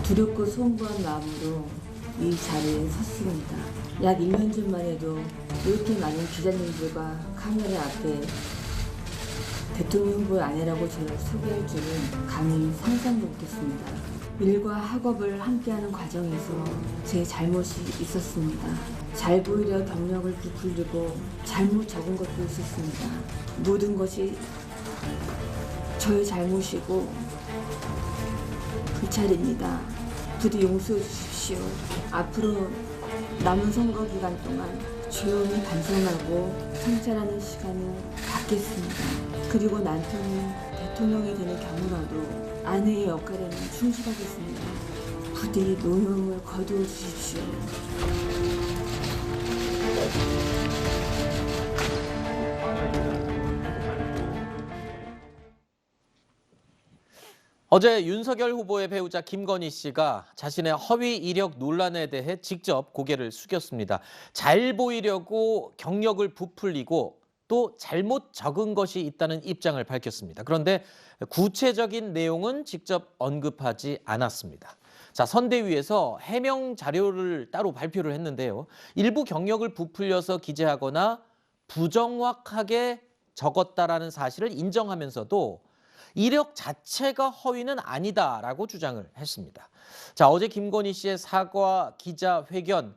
두렵고 송구한 마음으로 이 자리에 섰습니다. 약 1년 전만 해도 이렇게 많은 기자님들과 카메라 앞에 대통령 후보의 아내라고 저를 소개할 줄은 감히 상상도 못했습니다. 일과 학업을 함께하는 과정에서 제 잘못이 있었습니다. 잘 보이려 경력을 부풀리고 잘못 적은 것도 있었습니다. 모든 것이 저의 잘못이고 불찰입니다. 부디 용서해 주십시오. 앞으로 남은 선거 기간 동안 조용히 반성하고 성찰하는 시간을 갖겠습니다. 그리고 남편이 대통령이 되는 경우라도 아내의 역할에는 충실하겠습니다. 부디 노여움을 거두어 주십시오. 어제 윤석열 후보의 배우자 김건희 씨가 자신의 허위 이력 논란에 대해 직접 고개를 숙였습니다. 잘 보이려고 경력을 부풀리고 또 잘못 적은 것이 있다는 입장을 밝혔습니다. 그런데 구체적인 내용은 직접 언급하지 않았습니다. 자, 선대위에서 해명 자료를 따로 발표를 했는데요. 일부 경력을 부풀려서 기재하거나 부정확하게 적었다라는 사실을 인정하면서도 이력 자체가 허위는 아니다라고 주장을 했습니다. 자, 어제 김건희 씨의 사과 기자회견,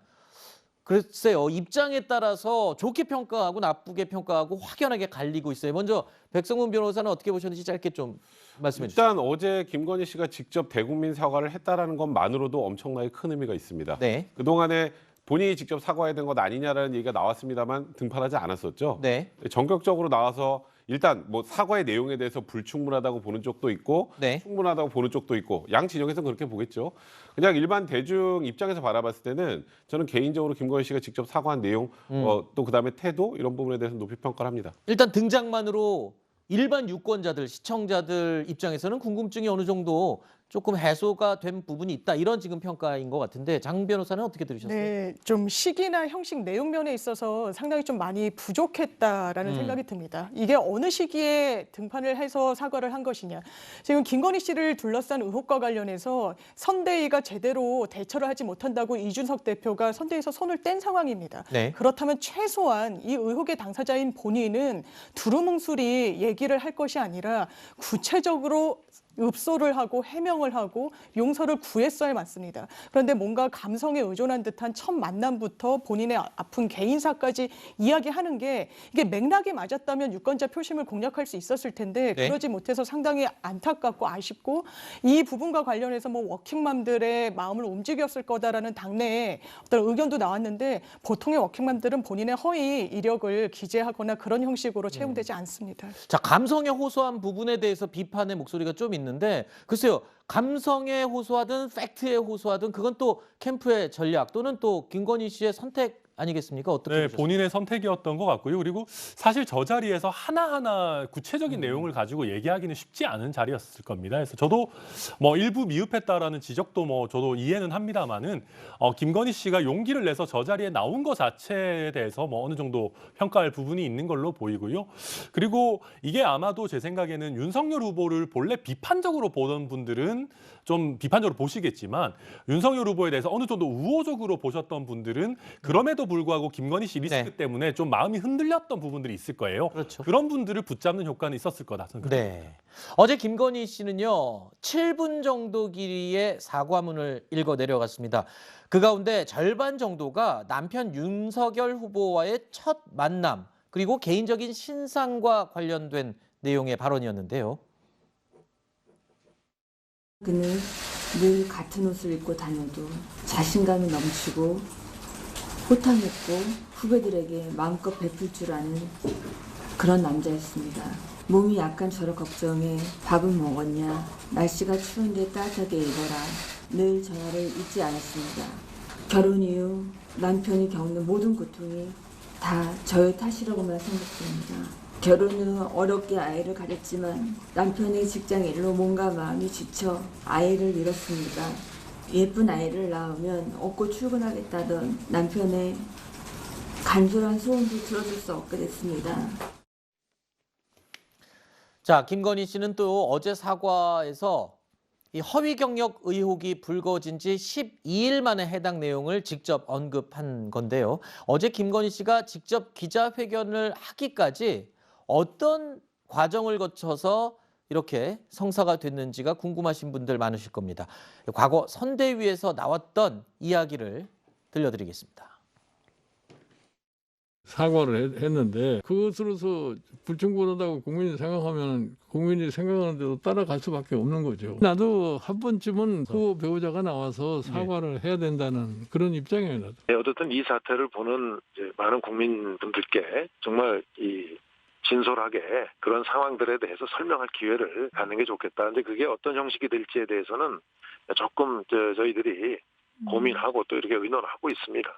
글쎄요, 입장에 따라서 좋게 평가하고 나쁘게 평가하고 확연하게 갈리고 있어요. 먼저 백성문 변호사는 어떻게 보셨는지 짧게 좀 말씀해 주시죠. 일단 어제 김건희 씨가 직접 대국민 사과를 했다라는 것만으로도 엄청나게 큰 의미가 있습니다. 네. 그동안에 본인이 직접 사과해야 된 것 아니냐라는 얘기가 나왔습니다만 등판하지 않았었죠. 네. 전격적으로 나와서 일단 뭐 사과의 내용에 대해서 불충분하다고 보는 쪽도 있고 네. 충분하다고 보는 쪽도 있고 양 진영에서는 그렇게 보겠죠. 그냥 일반 대중 입장에서 바라봤을 때는 저는 개인적으로 김건희 씨가 직접 사과한 내용 또 그다음에 태도 이런 부분에 대해서 높이 평가를 합니다. 일단 등장만으로 일반 유권자들, 시청자들 입장에서는 궁금증이 어느 정도 조금 해소가 된 부분이 있다. 이런 지금 평가인 것 같은데 장 변호사는 어떻게 들으셨어요? 네, 좀 시기나 형식 내용 면에 있어서 상당히 좀 많이 부족했다라는 생각이 듭니다. 이게 어느 시기에 등판을 해서 사과를 한 것이냐. 지금 김건희 씨를 둘러싼 의혹과 관련해서 선대위가 제대로 대처를 하지 못한다고 이준석 대표가 선대위에서 손을 뗀 상황입니다. 네. 그렇다면 최소한 이 의혹의 당사자인 본인은 두루뭉술이 얘기를 할 것이 아니라 구체적으로 읍소를 하고 해명을 하고 용서를 구했어야 맞습니다. 그런데 뭔가 감성에 의존한 듯한 첫 만남부터 본인의 아픈 개인사까지 이야기하는 게 이게 맥락이 맞았다면 유권자 표심을 공략할 수 있었을 텐데 네. 그러지 못해서 상당히 안타깝고 아쉽고 이 부분과 관련해서 뭐 워킹맘들의 마음을 움직였을 거다라는 당내에 어떤 의견도 나왔는데 보통의 워킹맘들은 본인의 허위 이력을 기재하거나 그런 형식으로 채용되지 않습니다. 자, 감성에 호소한 부분에 대해서 비판의 목소리가 좀 있는데 글쎄요. 감성에 호소하든 팩트에 호소하든 그건 또 캠프의 전략 또는 또 김건희 씨의 선택 아니겠습니까? 어떻게 네, 보셨어요? 본인의 선택이었던 것 같고요. 그리고 사실 저 자리에서 하나하나 구체적인 내용을 가지고 얘기하기는 쉽지 않은 자리였을 겁니다. 그래서 저도 뭐 일부 미흡했다라는 지적도 뭐 저도 이해는 합니다만은 김건희 씨가 용기를 내서 저 자리에 나온 것 자체에 대해서 뭐 어느 정도 평가할 부분이 있는 걸로 보이고요. 그리고 이게 아마도 제 생각에는 윤석열 후보를 본래 비판적으로 보던 분들은 좀 비판적으로 보시겠지만 윤석열 후보에 대해서 어느 정도 우호적으로 보셨던 분들은 그럼에도 불구하고 김건희 씨 리스크 네. 때문에 좀 마음이 흔들렸던 부분들이 있을 거예요. 그렇죠. 그런 분들을 붙잡는 효과는 있었을 거다. 저는 그렇게 네. 어제 김건희 씨는요, 7분 정도 길이의 사과문을 읽어 내려갔습니다. 그 가운데 절반 정도가 남편 윤석열 후보와의 첫 만남, 그리고 개인적인 신상과 관련된 내용의 발언이었는데요. 그는 늘 같은 옷을 입고 다녀도 자신감이 넘치고 호탕했고 후배들에게 마음껏 베풀 줄 아는 그런 남자였습니다. 몸이 약한 저를 걱정해 밥은 먹었냐, 날씨가 추운데 따뜻하게 입어라, 늘 전화를 잊지 않았습니다. 결혼 이후 남편이 겪는 모든 고통이 다 저의 탓이라고만 생각됩니다. 결혼 후 어렵게 아이를 가졌지만 남편의 직장 일로 몸과 마음이 지쳐 아이를 잃었습니다. 예쁜 아이를 낳으면 업고 출근하겠다던 남편의 간절한 소원도 들어줄 수 없게 됐습니다. 자, 김건희 씨는 또 어제 사과에서 이 허위 경력 의혹이 불거진 지 12일 만에 해당 내용을 직접 언급한 건데요. 어제 김건희 씨가 직접 기자회견을 하기까지 어떤 과정을 거쳐서 이렇게 성사가 됐는지가 궁금하신 분들 많으실 겁니다. 과거 선대위에서 나왔던 이야기를 들려드리겠습니다. 사과를 했는데 그것으로서 불충분하다고 국민이 생각하면 국민이 생각하는 대로 따라갈 수밖에 없는 거죠. 나도 한 번쯤은 그 배우자가 나와서 사과를 해야 된다는 그런 입장이에요. 나도. 네, 어쨌든 이 사태를 보는 이제 많은 국민분들께 정말 이 진솔하게 그런 상황들에 대해서 설명할 기회를 갖는 게 좋겠다. 근데 그게 어떤 형식이 될지에 대해서는 조금 저희들이 고민하고 또 이렇게 의논하고 있습니다.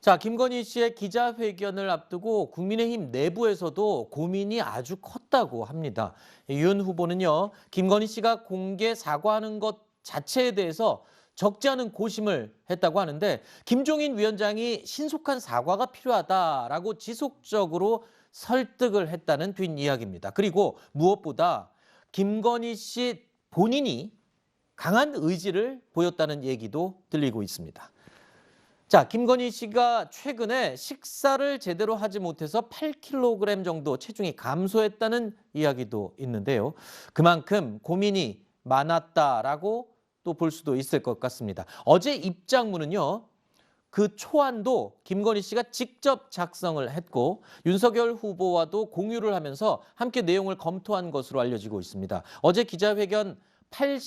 자, 김건희 씨의 기자회견을 앞두고 국민의힘 내부에서도 고민이 아주 컸다고 합니다. 윤 후보는요, 김건희 씨가 공개 사과하는 것 자체에 대해서 적지 않은 고심을 했다고 하는데 김종인 위원장이 신속한 사과가 필요하다라고 지속적으로 설득을 했다는 뒷이야기입니다. 그리고 무엇보다 김건희 씨 본인이 강한 의지를 보였다는 얘기도 들리고 있습니다. 자, 김건희 씨가 최근에 식사를 제대로 하지 못해서 8kg 정도 체중이 감소했다는 이야기도 있는데요. 그만큼 고민이 많았다라고 또 볼 수도 있을 것 같습니다. 어제 입장문은요, 그 초안도 김건희 씨가 직접 작성을 했고 윤석열 후보와도 공유를 하면서 함께 내용을 검토한 것으로 알려지고 있습니다. 어제 기자회견 한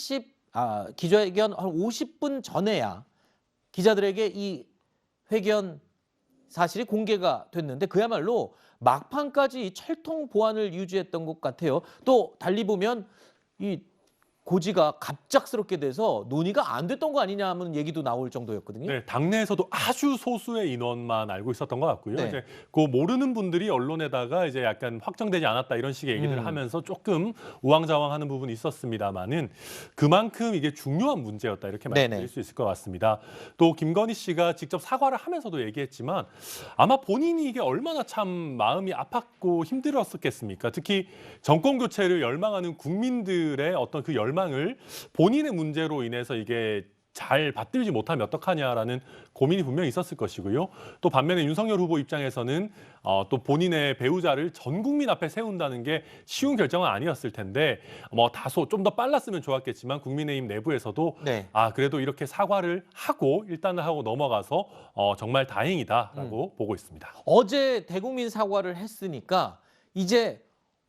50분 전에야 기자들에게 이 회견 사실이 공개가 됐는데 그야말로 막판까지 철통 보안을 유지했던 것 같아요. 또 달리 보면 이 고지가 갑작스럽게 돼서 논의가 안 됐던 거 아니냐 하는 얘기도 나올 정도였거든요. 네, 당내에서도 아주 소수의 인원만 알고 있었던 것 같고요. 네. 이제 그 모르는 분들이 언론에다가 이제 약간 확정되지 않았다 이런 식의 얘기들을 하면서 조금 우왕좌왕하는 부분이 있었습니다만은 그만큼 이게 중요한 문제였다 이렇게 말씀드릴 수 있을 것 같습니다. 또 김건희 씨가 직접 사과를 하면서도 얘기했지만 아마 본인이 이게 얼마나 참 마음이 아팠고 힘들었었겠습니까? 특히 정권 교체를 열망하는 국민들의 어떤 그 열망을 본인의 문제로 인해서 이게 잘 받들지 못하면 어떡하냐라는 고민이 분명히 있었을 것이고요. 또 반면에 윤석열 후보 입장에서는 또 본인의 배우자를 전 국민 앞에 세운다는 게 쉬운 결정은 아니었을 텐데 뭐 다소 좀 더 빨랐으면 좋았겠지만 국민의힘 내부에서도 그래도 이렇게 사과를 하고 일단은 하고 넘어가서 정말 다행이다라고 보고 있습니다. 어제 대국민 사과를 했으니까 이제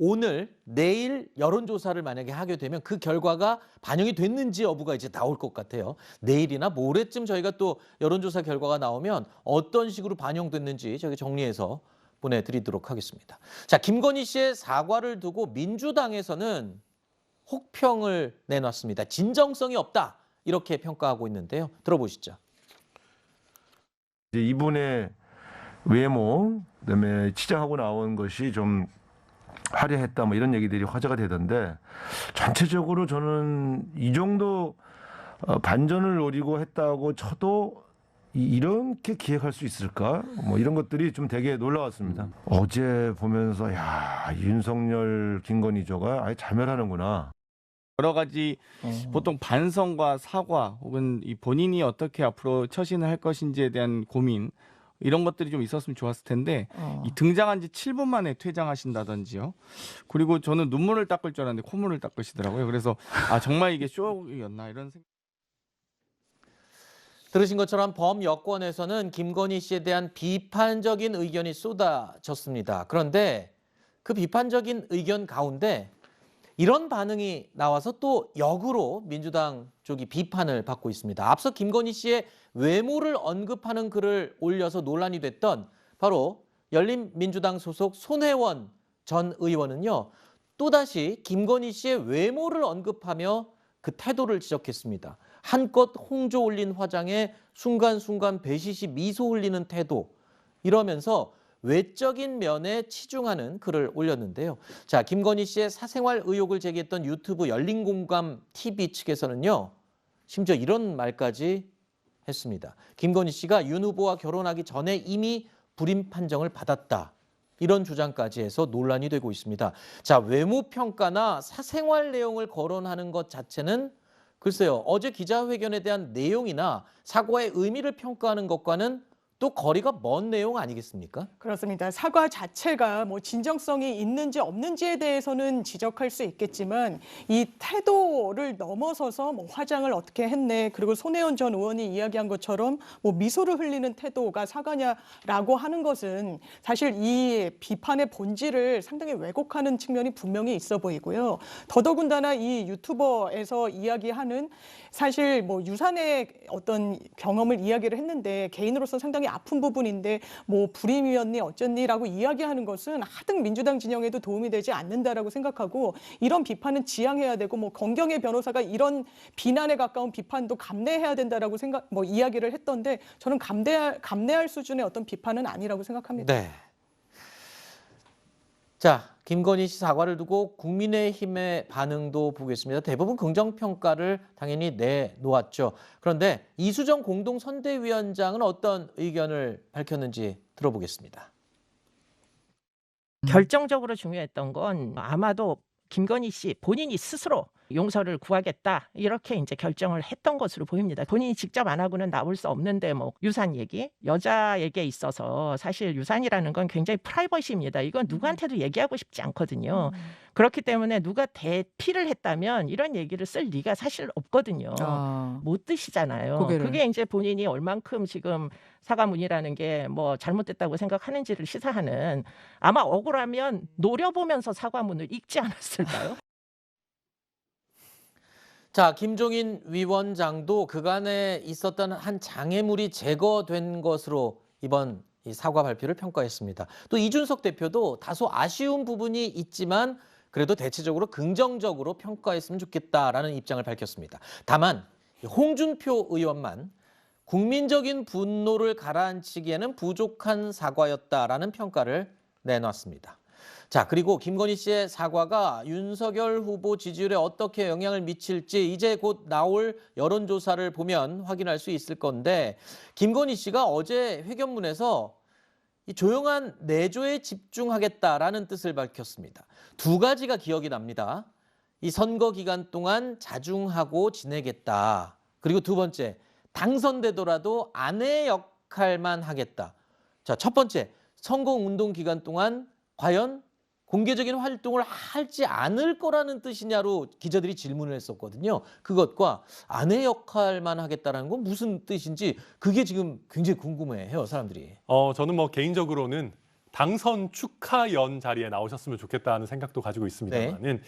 오늘, 내일 여론조사를 만약에 하게 되면 그 결과가 반영이 됐는지 여부가 이제 나올 것 같아요. 내일이나 모레쯤 저희가 또 여론조사 결과가 나오면 어떤 식으로 반영됐는지 저희 정리해서 보내드리도록 하겠습니다. 자, 김건희 씨의 사과를 두고 민주당에서는 혹평을 내놨습니다. 진정성이 없다 이렇게 평가하고 있는데요. 들어보시죠. 이제 이분의 외모, 그다음에 치장하고 나온 것이 좀 화려했다 뭐 이런 얘기들이 화제가 되던데 전체적으로 저는 이 정도 반전을 노리고 했다고 쳐도 이렇게 기획할 수 있을까? 뭐 이런 것들이 좀 되게 놀라웠습니다. 어제 보면서 야, 윤석열 김건희조가 아예 자멸하는구나. 여러 가지 보통 반성과 사과 혹은 이 본인이 어떻게 앞으로 처신을 할 것인지에 대한 고민 이런 것들이 좀 있었으면 좋았을 텐데 이 등장한 지 7분 만에 퇴장하신다든지요. 그리고 저는 눈물을 닦을 줄 알았는데 콧물을 닦으시더라고요. 그래서 정말 이게 쇼였나 이런 생각. 들으신 것처럼 범여권에서는 김건희 씨에 대한 비판적인 의견이 쏟아졌습니다. 그런데 그 비판적인 의견 가운데 이런 반응이 나와서 또 역으로 민주당 쪽이 비판을 받고 있습니다. 앞서 김건희 씨의 외모를 언급하는 글을 올려서 논란이 됐던 바로 열린민주당 소속 손혜원 전 의원은요. 또다시 김건희 씨의 외모를 언급하며 그 태도를 지적했습니다. 한껏 홍조 올린 화장에 순간순간 배시시 미소 흘리는 태도 이러면서 외적인 면에 치중하는 글을 올렸는데요. 자, 김건희 씨의 사생활 의혹을 제기했던 유튜브 열린공감 TV 측에서는요. 심지어 이런 말까지 했습니다. 김건희 씨가 윤 후보와 결혼하기 전에 이미 불임 판정을 받았다. 이런 주장까지 해서 논란이 되고 있습니다. 자, 외모 평가나 사생활 내용을 거론하는 것 자체는 글쎄요, 어제 기자회견에 대한 내용이나 사과의 의미를 평가하는 것과는 또 거리가 먼 내용 아니겠습니까? 그렇습니다. 사과 자체가 뭐 진정성이 있는지 없는지에 대해서는 지적할 수 있겠지만 이 태도를 넘어서서 뭐 화장을 어떻게 했네, 그리고 손혜원 전 의원이 이야기한 것처럼 뭐 미소를 흘리는 태도가 사과냐라고 하는 것은 사실 이 비판의 본질을 상당히 왜곡하는 측면이 분명히 있어 보이고요. 더더군다나 이 유튜버에서 이야기하는 사실 뭐 유산의 어떤 경험을 이야기를 했는데 개인으로서 상당히 아픈 부분인데 뭐 불임이었니 어쩌니라고 이야기하는 것은 하등 민주당 진영에도 도움이 되지 않는다라고 생각하고 이런 비판은 지양해야 되고 뭐 건경의 변호사가 이런 비난에 가까운 비판도 감내해야 된다라고 이야기를 했던데 저는 감내할 수준의 어떤 비판은 아니라고 생각합니다. 네. 자, 김건희 씨 사과를 두고 국민의힘의 반응도 보겠습니다. 대부분 긍정평가를 당연히 내놓았죠. 그런데 이수정 공동선대위원장은 어떤 의견을 밝혔는지 들어보겠습니다. 결정적으로 중요했던 건 아마도 김건희 씨 본인이 스스로 용서를 구하겠다 이렇게 이제 결정을 했던 것으로 보입니다. 본인이 직접 안 하고는 나올 수 없는데 뭐 유산 얘기, 여자에게 있어서 사실 유산이라는 건 굉장히 프라이버시입니다. 이건 누구한테도 얘기하고 싶지 않거든요. 그렇기 때문에 누가 대피를 했다면 이런 얘기를 쓸 리가 사실 없거든요. 못 드시잖아요. 그게 이제 본인이 얼만큼 지금 사과문이라는 게 뭐 잘못됐다고 생각하는지를 시사하는, 아마 억울하면 노려보면서 사과문을 읽지 않았을까요? 자, 김종인 위원장도 그간에 있었던 한 장애물이 제거된 것으로 이번 이 사과 발표를 평가했습니다. 또 이준석 대표도 다소 아쉬운 부분이 있지만 그래도 대체적으로 긍정적으로 평가했으면 좋겠다라는 입장을 밝혔습니다. 다만 홍준표 의원만 국민적인 분노를 가라앉히기에는 부족한 사과였다라는 평가를 내놨습니다. 자, 그리고 김건희 씨의 사과가 윤석열 후보 지지율에 어떻게 영향을 미칠지 이제 곧 나올 여론조사를 보면 확인할 수 있을 건데, 김건희 씨가 어제 회견문에서 이 조용한 내조에 집중하겠다라는 뜻을 밝혔습니다. 두 가지가 기억이 납니다. 이 선거 기간 동안 자중하고 지내겠다. 그리고 두 번째, 당선되더라도 아내 역할만 하겠다. 자, 첫 번째, 선거운동 기간 동안 과연 공개적인 활동을 하지 않을 거라는 뜻이냐로 기자들이 질문을 했었거든요. 그것과 아내 역할만 하겠다는 건 무슨 뜻인지 그게 지금 굉장히 궁금해해요, 사람들이. 저는 뭐 개인적으로는 당선 축하연 자리에 나오셨으면 좋겠다는 생각도 가지고 있습니다만은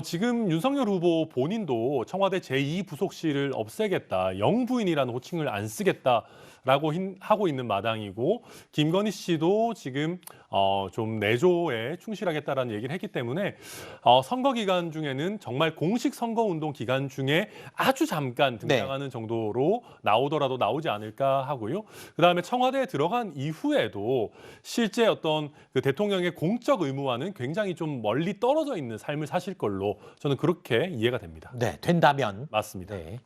지금 윤석열 후보 본인도 청와대 제2부속실을 없애겠다, 영부인이라는 호칭을 안 쓰겠다라고 하고 있는 마당이고, 김건희 씨도 지금 좀 내조에 충실하겠다라는 얘기를 했기 때문에 선거 기간 중에는 정말 공식 선거운동 기간 중에 아주 잠깐 등장하는 정도로 나오더라도 나오지 않을까 하고요. 그다음에 청와대에 들어간 이후에도 실제 어떤 그 대통령의 공적 의무와는 굉장히 좀 멀리 떨어져 있는 삶을 사실 걸로 저는 그렇게 이해가 됩니다. 네, 된다면. 맞습니다. 네.